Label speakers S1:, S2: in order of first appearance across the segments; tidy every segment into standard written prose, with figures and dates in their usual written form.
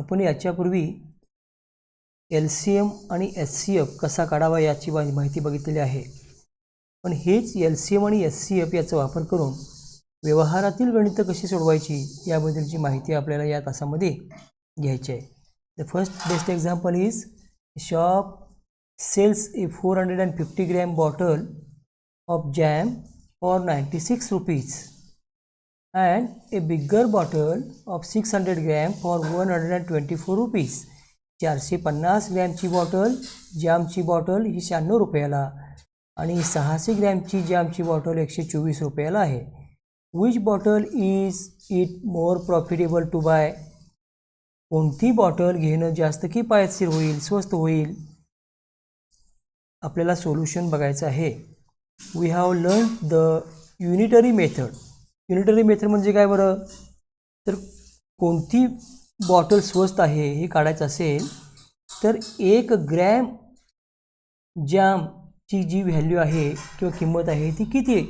S1: आपण याच्यापूर्वी LCM आणि SCF कसा काढावा याची माहिती बघितलेली आहे. पण हेच LCM आणि SCF याचा वापर करून व्यवहारातील गणितं कशी सोडवायची याबद्दलची माहिती आपल्याला या तासामध्ये घ्यायची आहे. The first best example is shop sells a 450 gram bottle of jam for 96 rupees and a bigger bottle of 600 gram for 124 rupees. 450 ग्रॅमची bottle जॅमची bottle ही 96 रुपयाला आणि 600 ग्रॅमची जॅमची बॉटल 124 रुपयाला आहे. Which bottle is it more profitable to buy? कोणती bottle घेणं जास्त किफायतशीर होईल, स्वस्त होईल? आपल्याला सोल्युशन बघायचं आहे. We have learned the unitary method. Unitary method म्हणजे काय बरं? तर कोणती बॉटल स्वस्त आहे हे काढायचं असेल तर 1 ग्रॅम जॅमची जी व्हॅल्यू आहे किंवा किंमत आहे ती किती आहे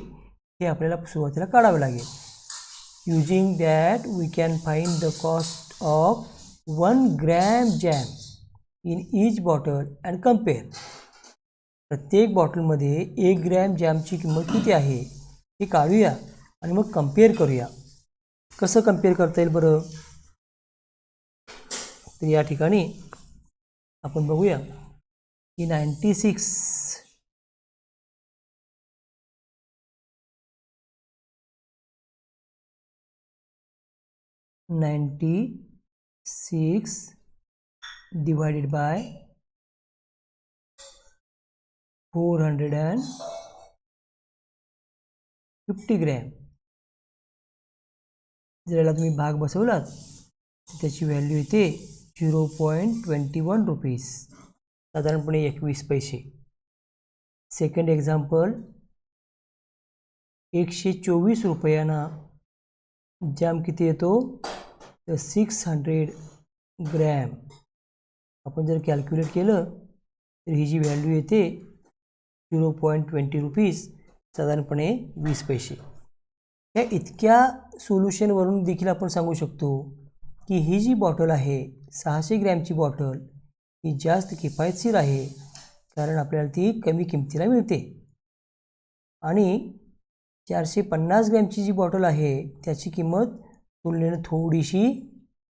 S1: हे आपल्याला सुरुवातीला काढावं लागेल. Using that we can find the cost of 1 gram jam in each bottle and compare. प्रत्येक बॉटलमध्ये 1 ग्रॅम जॅमची किंमत किती आहे हे काढूया आणि मग कम्पेअर करूया. कसं कम्पेअर करता येईल बरं? तर या ठिकाणी आपण बघूया की 96 डिवाइडेड बाय 450 ग्रॅम. जर याला तुम्ही भाग बसवलात तर त्याची व्हॅल्यू येते 0.21 रुपीज, साधारणपणे 21 पैसे. सेकंड एक्झाम्पल, 124 रुपयांना जॅम किती येतो तर 600 ग्रॅम. आपण जर कॅल्क्युलेट केलं तर ही जी व्हॅल्यू येते 0.20 रुपीज, साधारणपणे 20 पैसे. या इतक्या सोल्युशनवरून देखील आपण सांगू शकतो की ही जी बॉटल आहे 600 ग्रॅमची बॉटल ही जास्त किफायतशीर आहे, कारण आपल्याला ती कमी किमतीला मिळते. आणि 450 ग्रॅमची जी बॉटल आहे त्याची किंमत तुलनेने थोडीशी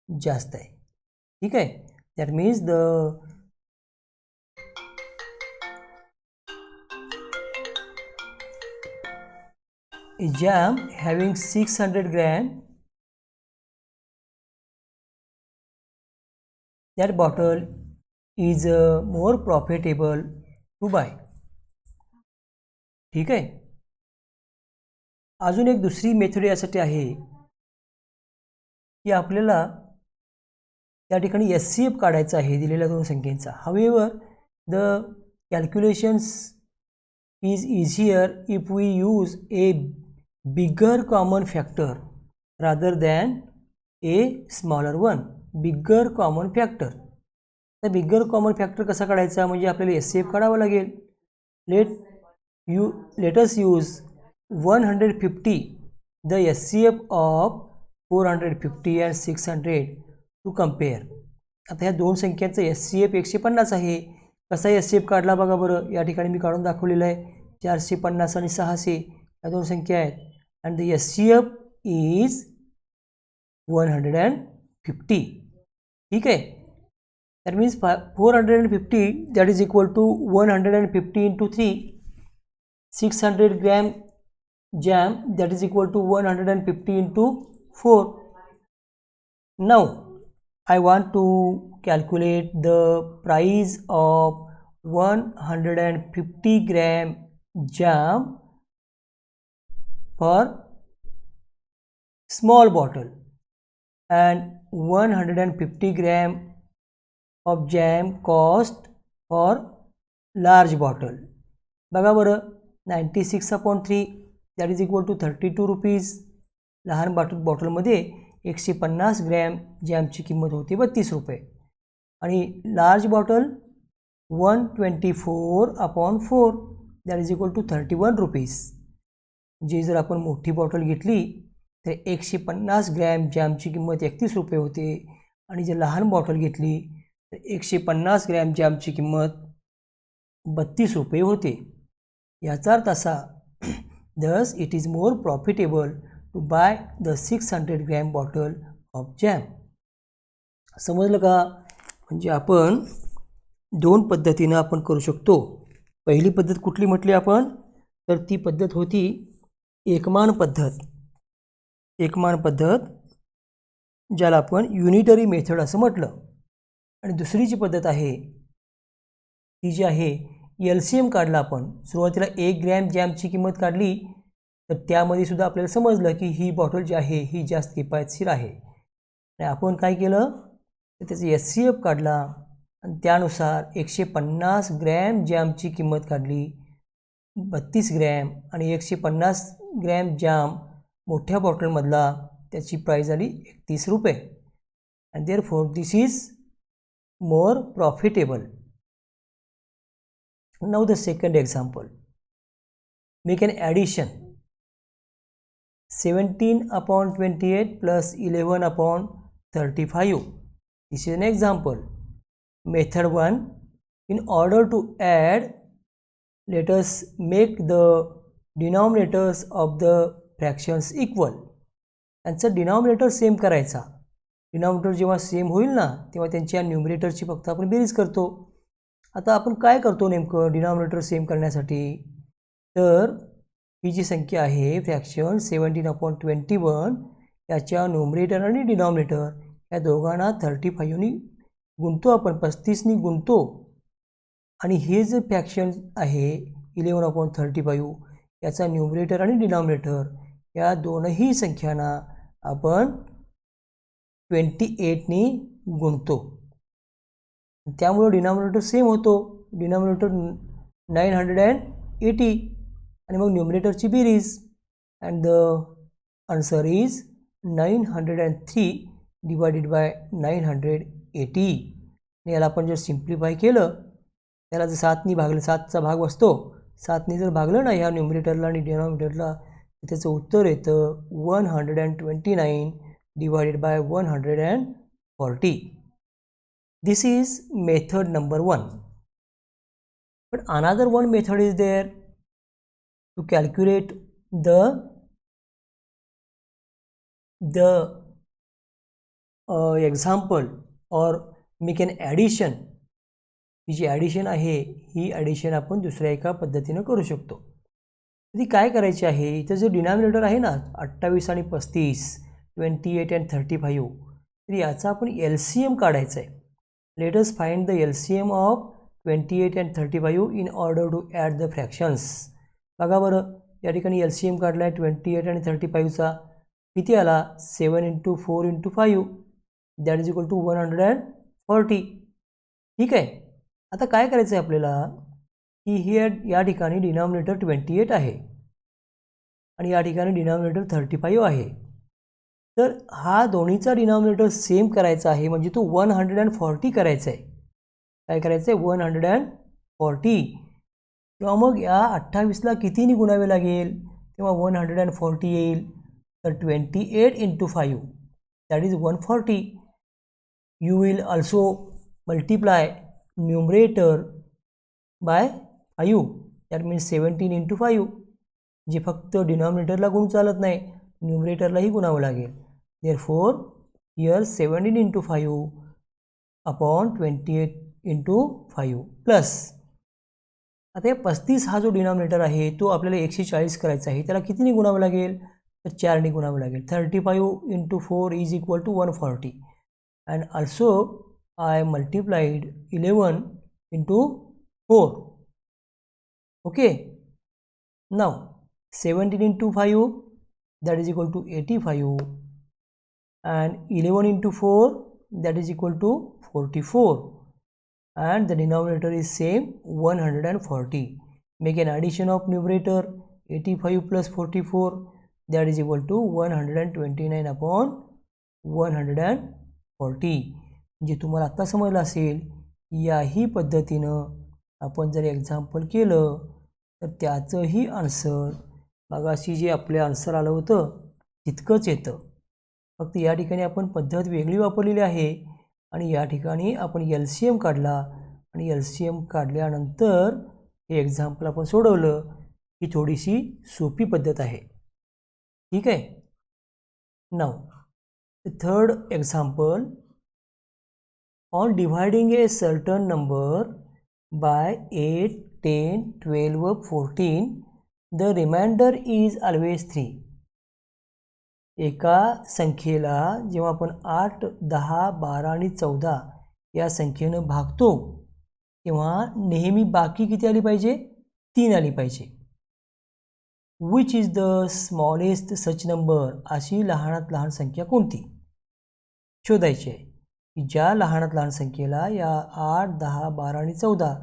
S1: जास्त आहे. ठीक आहे. That means the jam having 600 gram, that bottle is more profitable to buy. ठीक आहे. अजून एक दुसरी मेथड यासाठी आहे की आपल्याला त्या ठिकाणी SCF काढायचा आहे दिलेल्या दोन संख्यांचा. However, the calculations is easier if we use a bigger common factor rather than a smaller one. Bigger common factor. तर बिगर कॉमन फॅक्टर कसा काढायचा म्हणजे आपल्याला SCF काढावा लागेल. let us use 150 the SCF of 450 and 600 to compare. आता ह्या दोन संख्यांचा SCF 150 आहे. कसा SCF काढला बघा बरं. या ठिकाणी मी काढून दाखवलेला आहे. 450 आणि 600 या दोन संख्या आहेत and the SCF is 150. ठीक आहे. That means 450 that is equal to 150 into 3. 600 gram jam that is equal to 150 into 4. Now I want to calculate the price of 150 gram jam for small bottle and 150 gram of jam cost for large bottle. बघा बरं. 96/3 that is equal to 32 rupees. लहान बॉटलमध्ये 150 gram जॅमची किंमत होती 32 रुपये आणि large bottle 124/4 that is equal to 31 rupees. जे जर आपण मोठी बॉटल घेतली तर 150 ग्रॅम जॅमची किंमत 31 रुपये होते आणि जर लहान बॉटल घेतली तर 150 ग्रॅम जॅमची किंमत 32 रुपये होते. याचा अर्थ असा, thus it is more profitable to buy the 600 gram bottle of jam. समजलं का? म्हणजे आपण दोन पद्धतीनं आपण करू शकतो. पहिली पद्धत कुठली म्हटली आपण? तर ती पद्धत होती एकमान पद्धत. एकमान पद्धत ज्याला आपण युनिटरी मेथड असं म्हटलं. आणि दुसरी जी पद्धत आहे ती जी आहे LCM काढला आपण. सुरुवातीला 1 ग्रॅम जॅमची किंमत काढली तर त्यामध्ये सुद्धा आपल्याला समजलं की ही बॉटल जी आहे ही जास्त किफायतशीर आहे. आणि आपण काय केलं तर त्याचा SCF काढला आणि त्यानुसार 150 ग्रॅम जॅमची किंमत काढली 32 ग्रॅम आणि 150 ग्रॅम जॅम मोठ्या बॉटलमधला त्याची प्राईस झाली 31 रुपये. And therefore this is more profitable. Now the second example, make an addition. 17/28 plus 11/35. This is an example. Method 1, in order to add, let us make the denominators of the fractions equal. त्यांचा denominator same करायचा. Denominator जेव्हा same होईल ना तेव्हा त्यांच्या न्यूमरेटरची फक्त आपण बेरीज करतो. आता आपण काय करतो नेमकं डिनॉमिनेटर सेम करण्यासाठी? तर ही जी संख्या आहे फ्रॅक्शन 17/21 याच्या न्यूमरेटर आणि डिनॉमिनेटर या दोघांना 35नी गुणतो आपण, 35नी गुणतो. आणि हे जे फ्रॅक्शन आहे 11/35 याचा न्यूमरेटर आणि डिनॉमिनेटर या दोनही संख्यांना आपण 28नी गुणतो. त्यामुळे डिनॉमिनेटर सेम होतो. डिनॉमिनेटर 980 आणि मग न्यूमरेटरची बेरीज. And the answer is 903 divided by 980. आणि याला आपण जर सिम्प्लिफाय केलं, त्याला जर 7नी भागलं, 7चा भाग बसतो, 7नी जर भागलं ना ह्या न्यूमरेटरला आणि डिनॉमिनेटरला तर त्याचं उत्तर येतं 129 divided by 140. This is method number 1. But another one method is there to calculate the example or make an addition. ही जी ॲडिशन आहे ही ॲडिशन आपण दुसऱ्या एका पद्धतीनं करू शकतो. ती काय करायची आहे? इथं जो डिनॉमिनेटर आहे ना 28 आणि 35, 28 and 35, तर याचा आपण LCM काढायचा आहे. Let us find the LCM of 28 and 35 in order to add the fractions. बघा बरं, या ठिकाणी LCM काढला आहे 28 आणि 35चा. किती आला? 7 × 4 × 5 दॅट इज इक्वल टू 140. ठीक आहे. आता काय करायचं आहे आपल्याला की ही या ठिकाणी डिनॉमिनेटर 28 आहे आणि या ठिकाणी डिनॉमिनेटर 35 आहे. तर हा दोन्हीचा डिनॉमिनेटर सेम करायचा आहे, म्हणजे तो 140 करायचा आहे. काय करायचं आहे? 140. तेव्हा मग या 28ला कितीने गुणावे लागेल? तेव्हा 140 येईल. तर 28 × 5 that is 140. You will also multiply numerator bye 5, that means 17 × 5. जे फक्त डिनॉमिनेटरला गुण चालत नाही, न्यूमरेटरलाही गुणावं लागेल. Therefore, here 17 × 5 upon 28 × 5 plus. आता हे 35 हा जो डिनॉमिनेटर आहे तो आपल्याला 140 करायचा आहे. त्याला कितीने गुणावं लागेल? तर 4ने गुणावं लागेल. 35 × 4 is equal to 140. And also I multiplied 11 × 4. Okay. Now 17 × 5 that is equal to 85 and 11 × 4 that is equal to 44 and the denominator is same 140. Make an addition of numerator 85 plus 44 that is equal to 129 upon 140. जे तुम्हाला आता समजलं असेल, याही पद्धतीनं आपण जर example केलं तर त्याचंही आन्सर मगाशी जे आपले आन्सर आलं होतं तितकंच येतं. फक्त या ठिकाणी आपण पद्धत वेगळी वापरलेली आहे. आणि या ठिकाणी आपण LCM काढला आणि LCM काढल्यानंतर हे एक्झाम्पल आपण सोडवलं. ही थोडीशी सोपी पद्धत आहे. ठीक आहे. Now the third example, on dividing a certain number by 8, 10, 12, 14, the remainder is always 3. एका संख्येला जेव्हा आपण 8, 10, 12 आणि 14 या संख्येनं भागतो तेव्हा नेहमी बाकी किती आली पाहिजे? 3 आली पाहिजे. Which is the smallest such number? अशी लहानात लहान संख्या कोणती शोधायची आहे की ज्या लहानात लहान संख्येला या 8, 10, 12 आणि 14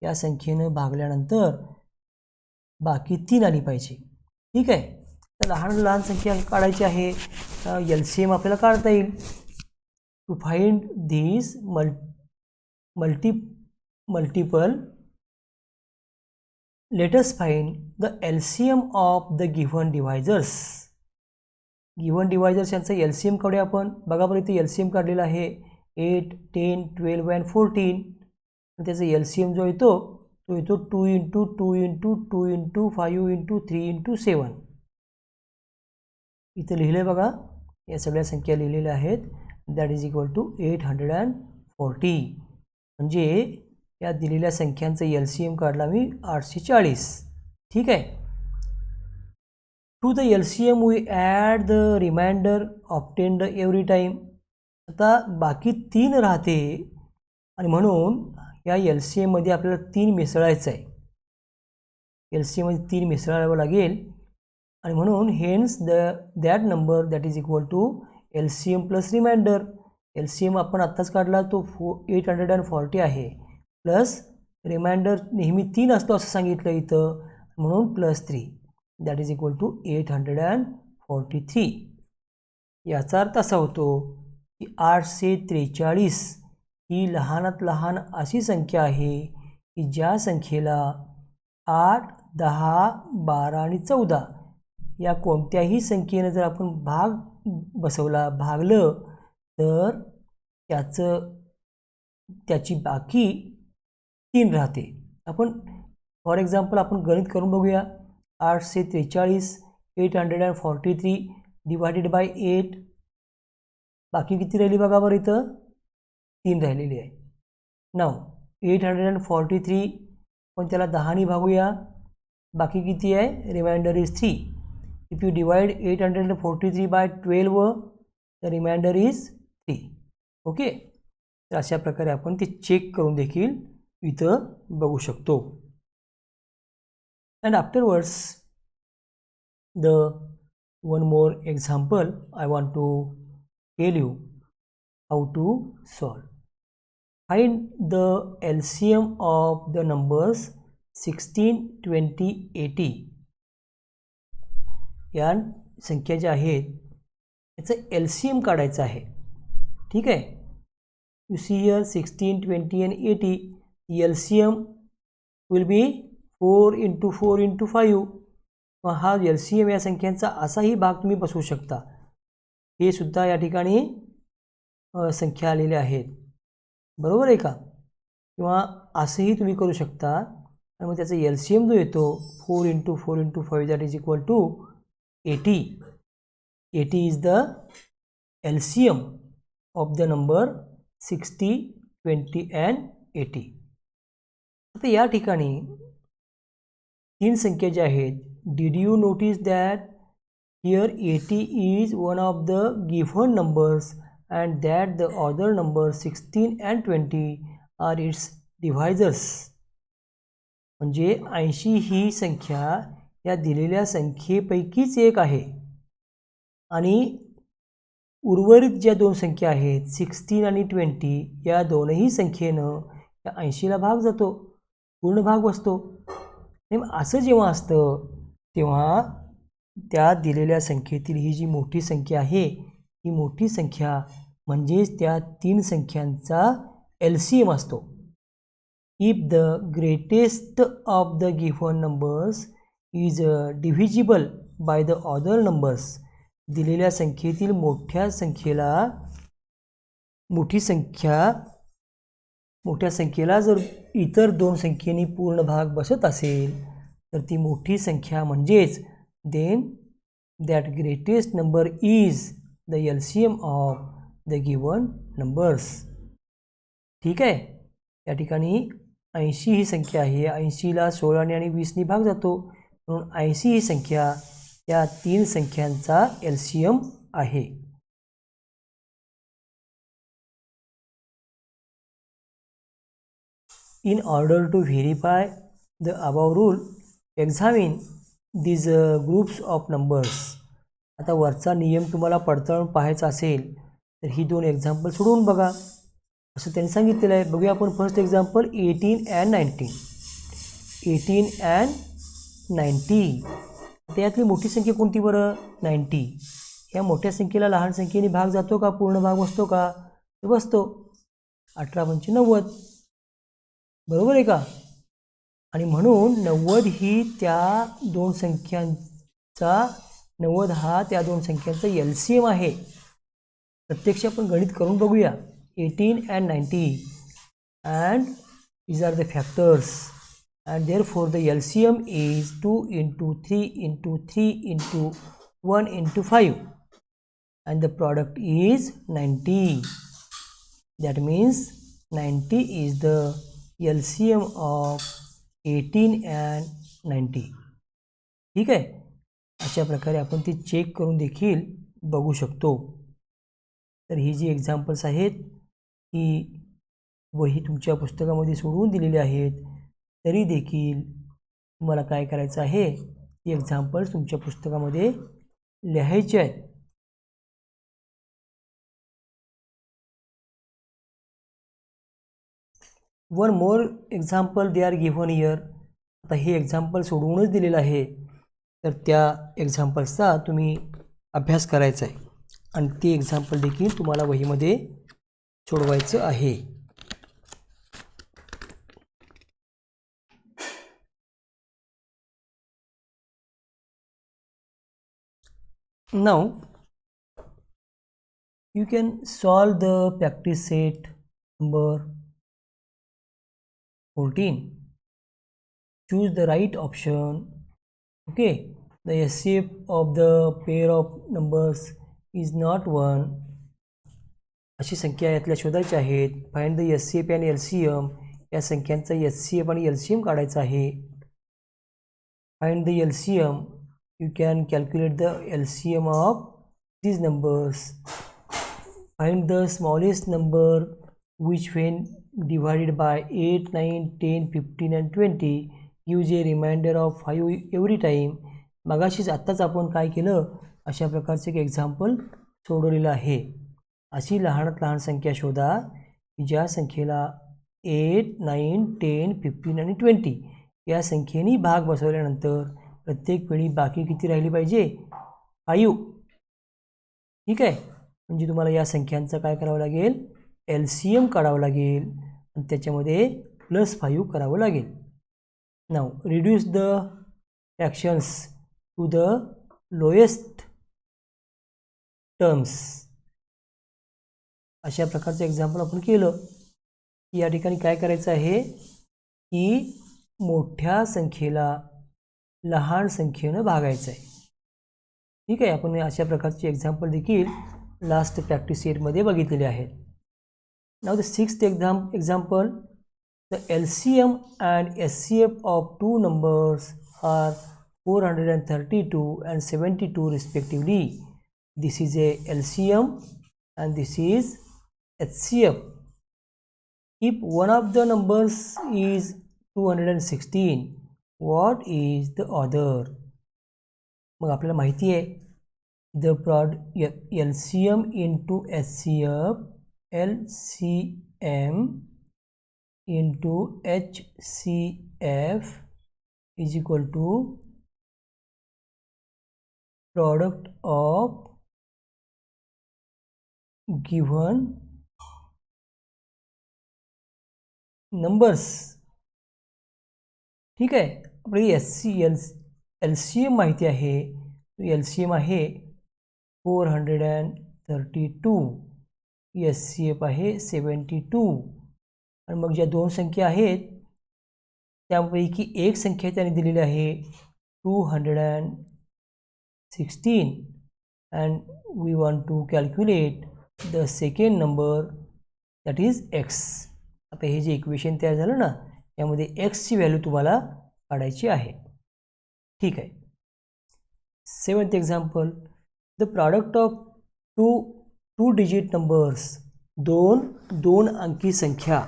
S1: या संख्येनं भागल्यानंतर बाकी 3 आली पाहिजे. ठीक आहे. तर लहान लहान संख्या काढायची आहे. LCM आपल्याला काढता येईल. To find this multiple let us find the LCM of the given divisors. Given divisors यांचं LCM काढूया आपण. बघा बरं इथे LCM काढलेला आहे 8, 10, 12 and 14. त्याचा LCM जो येतो तो येतो 2 into 2 into 2 into 5 into 3 into 7. इथे लिहिले बघा या सगळ्या संख्या लिहिलेल्या आहेत. That is equal to 840. म्हणजे या दिलेल्या संख्यांचं LCM काढला मी 840. ठीक आहे. To the LCM we add the remainder obtained every time. आता बाकी 3 राहते आणि म्हणून या LCM मध्ये आपल्याला 3 मिसळायचं आहे. LCM मध्ये 3 मिसळावं लागेल आणि म्हणून hence that number that is equal to LCM plus remainder. LCM आपण आत्ताच काढला तो 840 आहे प्लस रिमाइंडर नेहमी 3 असतो असं सांगितलं इथं म्हणून plus 3 that is equal to 843. याचा अर्थ असा होतो की 843 ही लहानात लहान अशी संख्या आहे की ज्या संख्येला 8, 10, 12 आणि 14 या कोणत्याही संख्येनं जर आपण भागलं तर त्याची बाकी 3 राहते. आपण फॉर एक्झाम्पल आपण गणित करून बघूया. 843 843 डिवायडेड बाय 8. बाकी किती राहिली बघा बरं इथं 3 राहिलेली आहे. नाव 843 पण त्याला 10 भागूया. बाकी किती आहे? Remainder is 3. If you divide 843 by 12 the remainder is 3. Okay. तर अशा प्रकारे आपण ते चेक करून देखील इथं बघू शकतो. And afterwards the one more example I want to tell you how to solve. Find the LCM of the numbers 16, 20, 80. या संख्या ज्या आहेत याचं LCM काढायचं आहे. ठीक आहे. You see here 16, 20 and 80. The LCM will be 4 into 4 into 5. हा LCM या संख्यांचा असाही भाग तुम्ही बसवू शकता. हे सुद्धा या ठिकाणी संख्या आलेल्या आहेत. बरोबर आहे का? किंवा असंही तुम्ही करू शकता. आणि मग त्याचा LCM जो येतो 4 into 4 into 5 that is equal to 80. 80 is the LCM of the number 60, 20 and 80. आता या ठिकाणी 3 संख्या ज्या आहेत. Did you notice that here 80 is one of the given numbers and that the other numbers 16 and 20 are its divisors? म्हणजे 80 ही संख्या या दिलेल्या संख्येपैकीच एक आहे आणि उर्वरित ज्या 2 संख्या आहेत 16 आणि 20 या दोनही संख्येनं या 80ला भाग जातो, पूर्ण भाग बसतो. असं जेव्हा असतं तेव्हा त्या दिलेल्या संख्येतील ही जी मोठी संख्या आहे ही मोठी संख्या म्हणजेच त्या 3 संख्यांचा LCM असतो. If the greatest of the given numbers is divisible by the other numbers. दिलेल्या संख्येतील मोठ्या संख्येला मोठ्या संख्येला जर इतर दोन संख्येने पूर्ण भाग बसत असेल तर ती मोठी संख्या म्हणजेच then that greatest number is the LCM of the given numbers. ठीक आहे. या ठिकाणी 80 ही संख्या आहे. 80ला 16 आणि 20 भाग जातो, म्हणून 80 ही संख्या या तीन संख्यांचा LCM आहे. In order to verify the above rule, examine these groups of numbers. आता वरचा नियम तुम्हाला पडताळून पाहायचा असेल तर ही दोन एक्झाम्पल सोडवून बघा असं त्यांनी सांगितलेलं आहे. बघूया आपण फर्स्ट एक्झाम्पल 18 and 19. 18 and 90. त्यातली मोठी संख्या कोणती बरं? 90. या मोठ्या संख्येला लहान संख्येने भाग जातो का? पूर्ण भाग बसतो का? बसतो. 18 पंचे 90. बरोबर आहे का? आणि म्हणून 90 ही त्या दोन संख्यांचा 90 हा त्या दोन संख्यांचा LCM आहे. प्रत्यक्ष आपण गणित करून बघूया. 18 and 90 and these are the factors and therefore the LCM is 2 into 3 into 3 into 1 into 5 and the product is 90. That means 90 is the LCM of 18 and 90. ठीक आहे. अशा प्रकारे आपण ती चेक करून देखील बघू शकतो. तर ही जी एक्झाम्पल्स आहेत ही वही तुमच्या पुस्तकामध्ये सोडवून दिलेली आहेत. तरी देखील तुम्हाला काय करायचं आहे, ती एक्झाम्पल्स तुमच्या पुस्तकामध्ये लिहायचे आहेत. One more example they are given here. आता हे एक्झाम्पल सोडवूनच दिलेलं आहे, तर त्या एक्झाम्पल्सचा तुम्ही अभ्यास करायचा आहे आणि ते एक्झाम्पल देखील तुम्हाला वहीमध्ये सोडवायचं आहे. Now you can solve the practice set number 14. Choose the right option. Okay, the SCF of the pair of numbers is not 1. अशी संख्या यातल्या शोधायच्या आहेत. फाइंड द SCF आणि LCM. या संख्यांचा SCF आणि LCM काढायचा आहे. Find the LCM. You can calculate the LCM of these numbers. Find the smallest number which when divided by 8, 9, 10, 15 and 20 gives a remainder of 5 every time. मगाशीच आत्ताच आपण काय केलं, अशा प्रकारचे एक एक्झाम्पल सोडवलेलं आहे. अशी लहानात लहान संख्या शोधा की ज्या संख्येला 8, 9, 10, 15 आणि 20 या संख्येने भाग बसवल्यानंतर प्रत्येक वेळी बाकी किती राहिली पाहिजे? 5. ठीक आहे. म्हणजे तुम्हाला या संख्यांचं काय करावं लागेल? LCM काढावं लागेल आणि त्याच्यामध्ये +5 करावं लागेल. Now reduce the fractions to the lowest terms. अशा प्रकारचं एक्झाम्पल आपण केलं की या ठिकाणी काय करायचं आहे की मोठ्या संख्येला लहान संख्येनं भागायचं आहे. ठीक आहे. आपण अशा प्रकारचे एक्झाम्पल देखील लास्ट प्रॅक्टिस सेटमध्ये बघितलेले आहेत. नाव the sixth example. The LCM and SCF of two numbers are 432 and 72 respectively. This is a LCM and this is HCF. If one of the numbers is 216, what is the other? मग आपल्याला माहिती आहे the LCM into SCF, LCM into HCF is equal to product of given numbers. ठीक आहे. आपली LCM माहिती आहे. LCM आहे 432. एस सी एफ आहे 72. आणि मग ज्या दोन संख्या आहेत त्यापैकी एक संख्या त्याने दिलेली आहे 216 and we want to calculate the second number, that is x. आता हे जे इक्वेशन तयार झालं ना यामध्ये x ची व्हॅल्यू तुम्हाला काढायची आहे. ठीक आहे. 7th example, the product of two digit numbers, दोन अंकी संख्या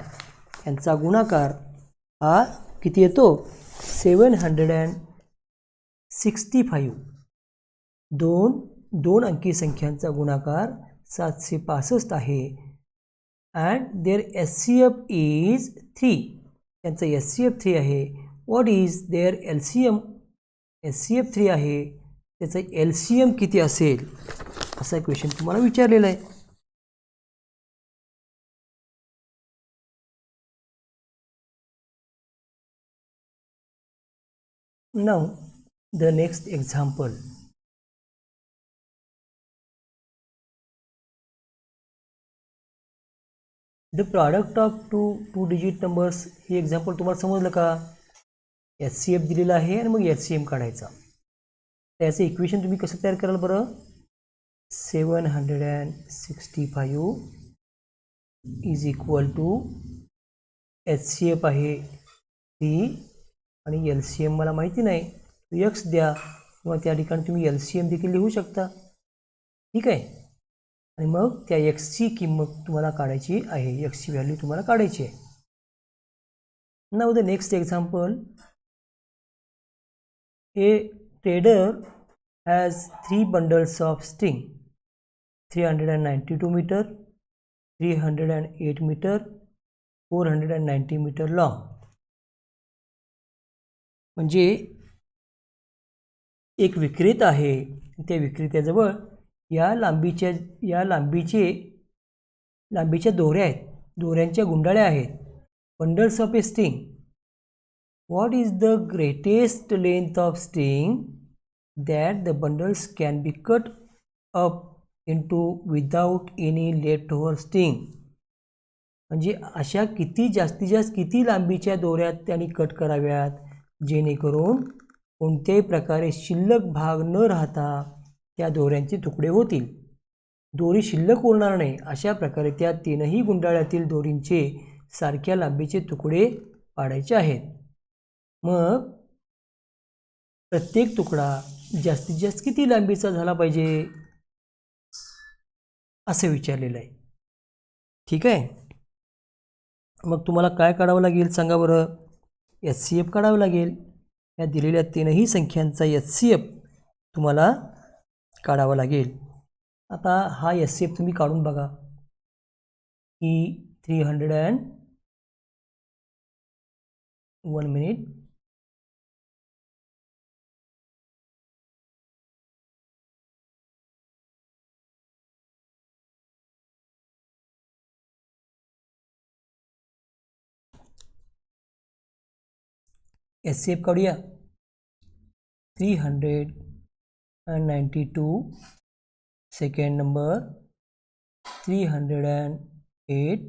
S1: यांचा गुणाकार हा किती येतो 765. दोन अंकी संख्यांचा गुणाकार 765 आहे. And their SCF is 3. त्यांचा SCF 3 आहे. What is their LCM? SCF 3 आहे, त्याचा LCM किती असेल असा क्वेश्चन तुम्हाला विचारलेला आहे. Now the next example. The product of two digit numbers. हे एक्झाम्पल तुम्हाला समजलं का? SCF दिलेला आहे आणि मग LCM काढायचा. त्याचं इक्वेशन तुम्ही कसं तयार कराल बरं? 765 इज इक्वल टू HCF आहे 3 आणि LCM मला माहिती नाही, x द्या किंवा त्या ठिकाणी तुम्ही LCM देखील लिहू शकता. ठीक आहे. आणि मग त्या x ची किंमत तुम्हाला काढायची आहे, x ची व्हॅल्यू तुम्हाला काढायची आहे. Now the next example. A trader has 3 bundles of string, 392 meter, 308 meter, 490 meter long. म्हणजे एक विक्रेता आहे, त्या विक्रेत्याजवळ या लांबीच्या दोऱ्या आहेत, दोऱ्यांच्या गुंडाळ्या आहेत. Bundles of a string. What is the greatest length of string that the bundles can be cut up into without any leftover string. म्हणजे अशा जास्तीत जास्त किती लांबीच्या दोऱ्या त्यांनी कट कराव्यात जेणेकरून कोणत्याही प्रकारे शिल्लक भाग न राहता त्या दोऱ्यांचे तुकडे होतील, दोरी शिल्लक उरणार नाही. अशा प्रकारे त्या तीनही गुंडाळ्यातील दोरींचे सारख्या लांबीचे तुकडे पाडायचे आहेत. मग प्रत्येक तुकडा जास्तीत जास्त किती लांबीचा झाला पाहिजे असं विचारलेलं आहे. ठीक आहे. मग तुम्हाला काय काढावं लागेल सांगा बरं? HCF काढावं लागेल. या दिलेल्या तीनही संख्यांचा HCF तुम्हाला काढावा लागेल. आता हा HCF तुम्ही काढून बघा की 1 मिनिट. HCF काढूया. 392, second number 308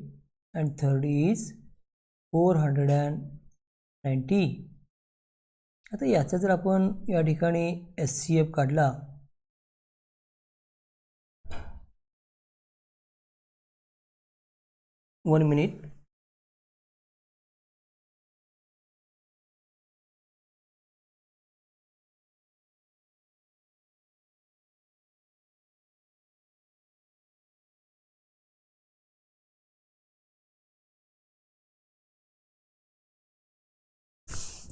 S1: and third is 490. आता याचा जर आपण या ठिकाणी HCF काढला वन मिनिट.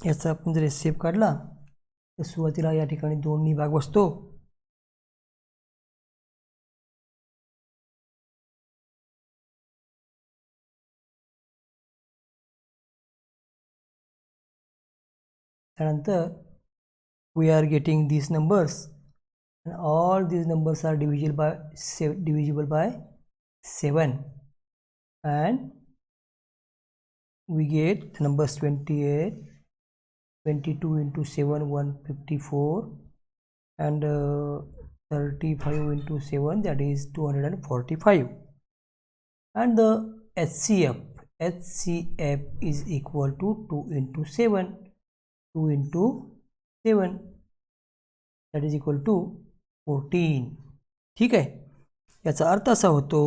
S1: याचा आपण जर HCF काढला तर सुरुवातीला या ठिकाणी 2 भाग बसतो. त्यानंतर we are getting these numbers and all these numbers are divisible by 7 and we get the numbers 28, 22 into 7 154 and 35 into 7 that is 245. and the HCF is equal to 2 into 7, 2 into 7, that is equal to 14. ठीक आहे. याचा अर्थ असा होतो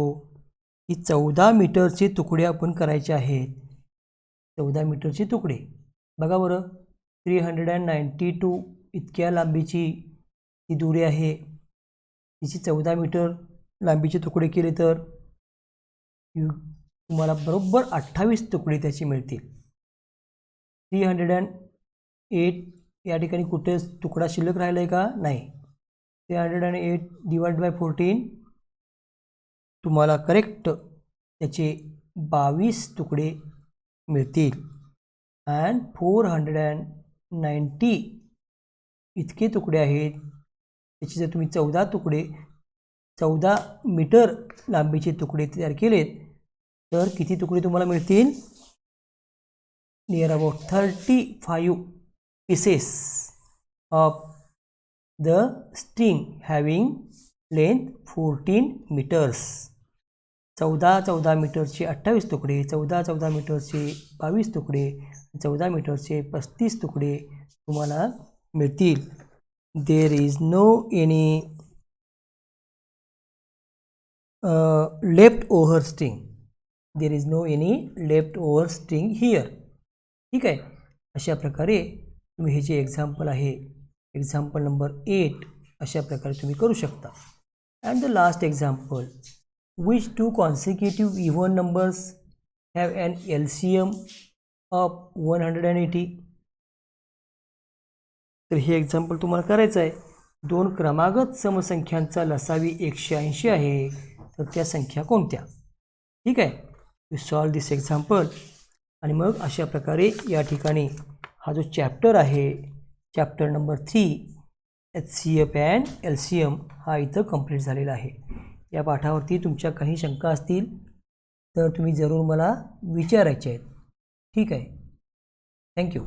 S1: की 14 मीटरचे तुकडे आपण करायचे आहेत. 14 मीटरचे तुकडे बघा बरं, 392 इतक्या लांबीची ही दुरी आहे. तिची 14 मीटर लांबीचे तुकडे केले तर तुम्हाला बरोबर 28 तुकडे त्याची मिळतील. 308 या ठिकाणी कुठे तुकडा शिल्लक राहिला आहे का? नाही. 308 डिवाइड बाय 14 तुम्हाला करेक्ट त्याचे 22 तुकडे मिळतील. अँड 490 इतके तुकडे आहेत. त्याचे जर तुम्ही 14 मीटर लांबीचे तुकडे तयार केलेत तर किती तुकडे तुम्हाला मिळतील? Near about 35 pieces of the string having length 14 metres. 14 मीटरचे 28 तुकडे, 14 मीटरचे 22 तुकडे, 14 मीटरचे 35 तुकडे तुम्हाला मिळतील. There is no any left over string. There is no any left over string here. ठीक आहे. अशा प्रकारे तुम्ही हे जे एक्झाम्पल आहे, एक्झाम्पल नंबर 8 अशा प्रकारे तुम्ही करू शकता. And the last example, which two consecutive even numbers have an LCM of 180. तर हे एक्झाम्पल तुम्हाला करायचं आहे. दोन क्रमागत समसंख्यांचा लसावी 180 आहे, तर त्या संख्या कोणत्या? ठीक आहे. You solve this example. आणि मग अशा प्रकारे या ठिकाणी हा जो चॅप्टर आहे, chapter number 3 HCF and LCM हा इथं कंप्लीट झालेला आहे. या पाठावरती तुमच्या काही शंका असतील तर तुम्ही जरूर मला विचारायचे आहेत. ठीक आहे. थँक्यू.